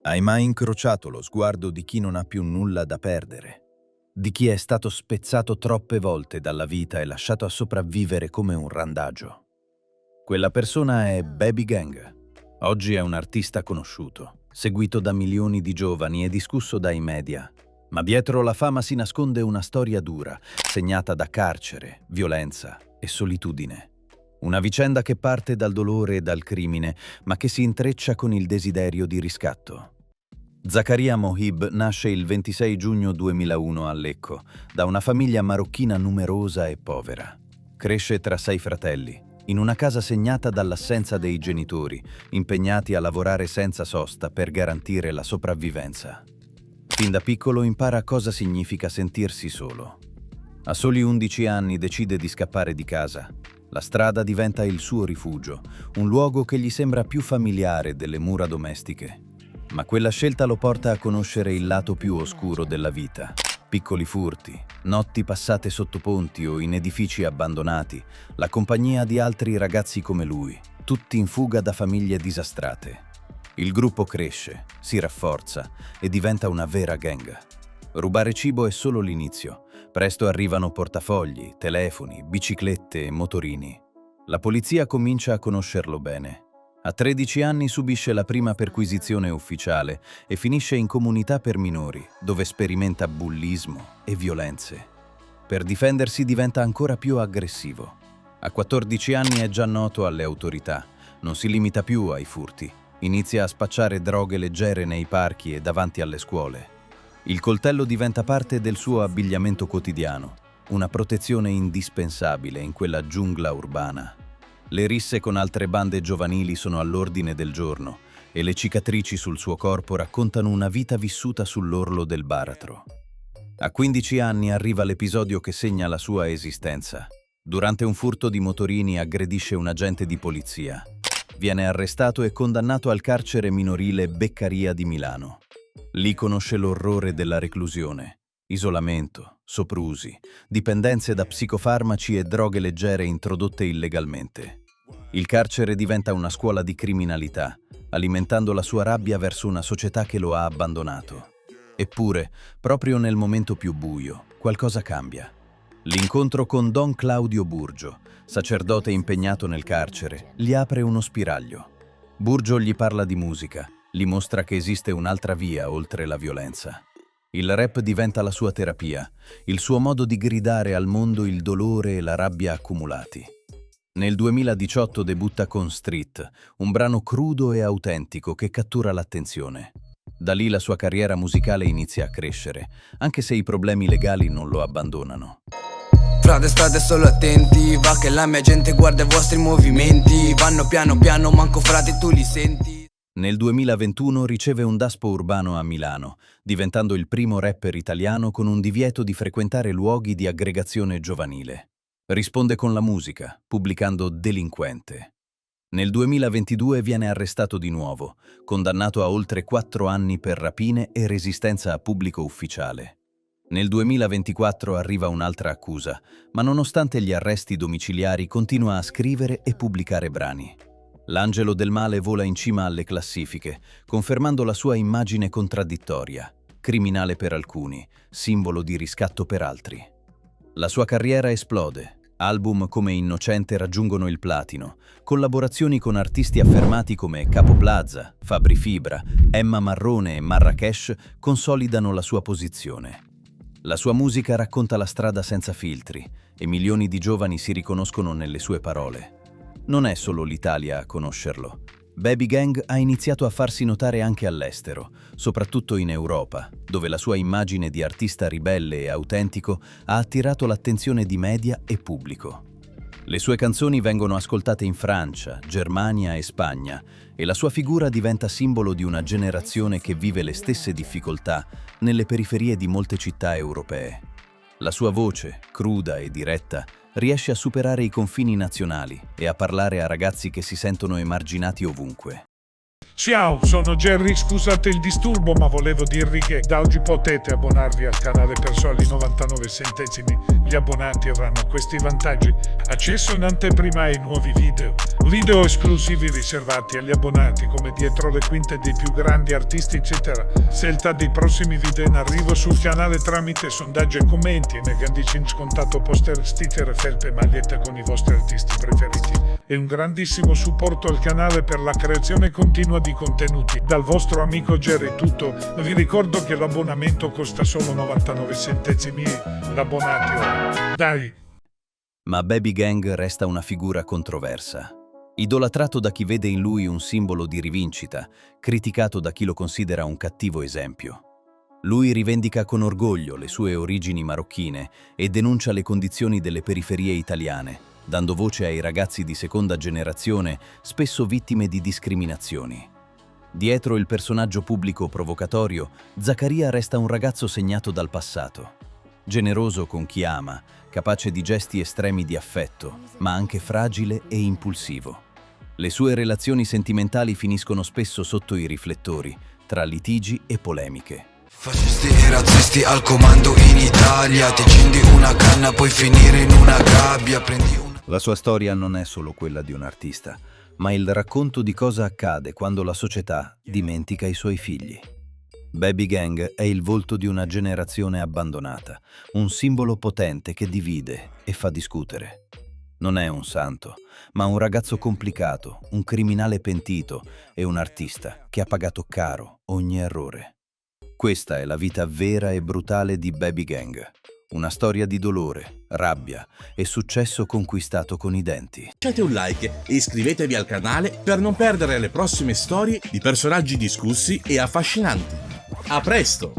Hai mai incrociato lo sguardo di chi non ha più nulla da perdere? Di chi è stato spezzato troppe volte dalla vita e lasciato a sopravvivere come un randagio? Quella persona è Baby Gang. Oggi è un artista conosciuto, seguito da milioni di giovani e discusso dai media. Ma dietro la fama si nasconde una storia dura, segnata da carcere, violenza e solitudine. Una vicenda che parte dal dolore e dal crimine, ma che si intreccia con il desiderio di riscatto. Zakaria Mohib nasce il 26 giugno 2001 a Lecco, da una famiglia marocchina numerosa e povera. Cresce tra 6 fratelli, in una casa segnata dall'assenza dei genitori, impegnati a lavorare senza sosta per garantire la sopravvivenza. Fin da piccolo impara cosa significa sentirsi solo. A soli 11 anni decide di scappare di casa. La strada diventa il suo rifugio, un luogo che gli sembra più familiare delle mura domestiche. Ma quella scelta lo porta a conoscere il lato più oscuro della vita. Piccoli furti, notti passate sotto ponti o in edifici abbandonati, la compagnia di altri ragazzi come lui, tutti in fuga da famiglie disastrate. Il gruppo cresce, si rafforza e diventa una vera gang. Rubare cibo è solo l'inizio. Presto arrivano portafogli, telefoni, biciclette e motorini. La polizia comincia a conoscerlo bene. A 13 anni subisce la prima perquisizione ufficiale e finisce in comunità per minori, dove sperimenta bullismo e violenze. Per difendersi diventa ancora più aggressivo. A 14 anni è già noto alle autorità, non si limita più ai furti. Inizia a spacciare droghe leggere nei parchi e davanti alle scuole. Il coltello diventa parte del suo abbigliamento quotidiano, una protezione indispensabile in quella giungla urbana. Le risse con altre bande giovanili sono all'ordine del giorno e le cicatrici sul suo corpo raccontano una vita vissuta sull'orlo del baratro. A 15 anni arriva l'episodio che segna la sua esistenza. Durante un furto di motorini aggredisce un agente di polizia. Viene arrestato e condannato al carcere minorile Beccaria di Milano. Lì conosce l'orrore della reclusione, isolamento, soprusi, dipendenze da psicofarmaci e droghe leggere introdotte illegalmente. Il carcere diventa una scuola di criminalità, alimentando la sua rabbia verso una società che lo ha abbandonato. Eppure, proprio nel momento più buio, qualcosa cambia. L'incontro con Don Claudio Burgio, sacerdote impegnato nel carcere, gli apre uno spiraglio. Burgio gli parla di musica, gli mostra che esiste un'altra via oltre la violenza. Il rap diventa la sua terapia, il suo modo di gridare al mondo il dolore e la rabbia accumulati. Nel 2018 debutta con Street, un brano crudo e autentico che cattura l'attenzione. Da lì la sua carriera musicale inizia a crescere, anche se i problemi legali non lo abbandonano. Frate, state solo attenti, va che la mia gente guarda i vostri movimenti. Vanno piano piano, manco frate tu li senti. Nel 2021 riceve un daspo urbano a Milano, diventando il primo rapper italiano con un divieto di frequentare luoghi di aggregazione giovanile. Risponde con la musica, pubblicando Delinquente. Nel 2022 viene arrestato di nuovo, condannato a oltre 4 anni per rapine e resistenza a pubblico ufficiale. Nel 2024 arriva un'altra accusa, ma nonostante gli arresti domiciliari continua a scrivere e pubblicare brani. L'angelo del male vola in cima alle classifiche, confermando la sua immagine contraddittoria, criminale per alcuni, simbolo di riscatto per altri. La sua carriera esplode. Album come Innocente raggiungono il platino, collaborazioni con artisti affermati come Capo Plaza, Fabri Fibra, Emma Marrone e Marrakesh consolidano la sua posizione. La sua musica racconta la strada senza filtri e milioni di giovani si riconoscono nelle sue parole. Non è solo l'Italia a conoscerlo. Baby Gang ha iniziato a farsi notare anche all'estero, soprattutto in Europa, dove la sua immagine di artista ribelle e autentico ha attirato l'attenzione di media e pubblico. Le sue canzoni vengono ascoltate in Francia, Germania e Spagna e la sua figura diventa simbolo di una generazione che vive le stesse difficoltà nelle periferie di molte città europee. La sua voce, cruda e diretta, riesce a superare i confini nazionali e a parlare a ragazzi che si sentono emarginati ovunque. Ciao, sono Jerry, scusate il disturbo, ma volevo dirvi che da oggi potete abbonarvi al canale per soli 99 centesimi. Gli abbonati avranno questi vantaggi: accesso in anteprima ai nuovi video esclusivi riservati agli abbonati, come dietro le quinte dei più grandi artisti eccetera, scelta dei prossimi video in arrivo sul canale tramite sondaggi e commenti, e megadici in scontato poster, sticker e felpe, magliette con i vostri artisti preferiti, e un grandissimo supporto al canale per la creazione continua di contenuti. Dal vostro amico Jerry tutto, vi ricordo che l'abbonamento costa solo 99 centesimi l'abbonati ora. Dai! Ma Baby Gang resta una figura controversa. Idolatrato da chi vede in lui un simbolo di rivincita, criticato da chi lo considera un cattivo esempio. Lui rivendica con orgoglio le sue origini marocchine e denuncia le condizioni delle periferie italiane, dando voce ai ragazzi di seconda generazione, spesso vittime di discriminazioni. Dietro il personaggio pubblico provocatorio, Zaccaria resta un ragazzo segnato dal passato. Generoso con chi ama, capace di gesti estremi di affetto, ma anche fragile e impulsivo. Le sue relazioni sentimentali finiscono spesso sotto i riflettori, tra litigi e polemiche. Fascisti e razzisti al comando in Italia. Ti accendi una canna, puoi finire in una gabbia. Prendi una... La sua storia non è solo quella di un artista, ma il racconto di cosa accade quando la società dimentica i suoi figli. Baby Gang è il volto di una generazione abbandonata, un simbolo potente che divide e fa discutere. Non è un santo, ma un ragazzo complicato, un criminale pentito e un artista che ha pagato caro ogni errore. Questa è la vita vera e brutale di Baby Gang. Una storia di dolore, rabbia e successo conquistato con i denti. Lasciate un like e iscrivetevi al canale per non perdere le prossime storie di personaggi discussi e affascinanti. A presto!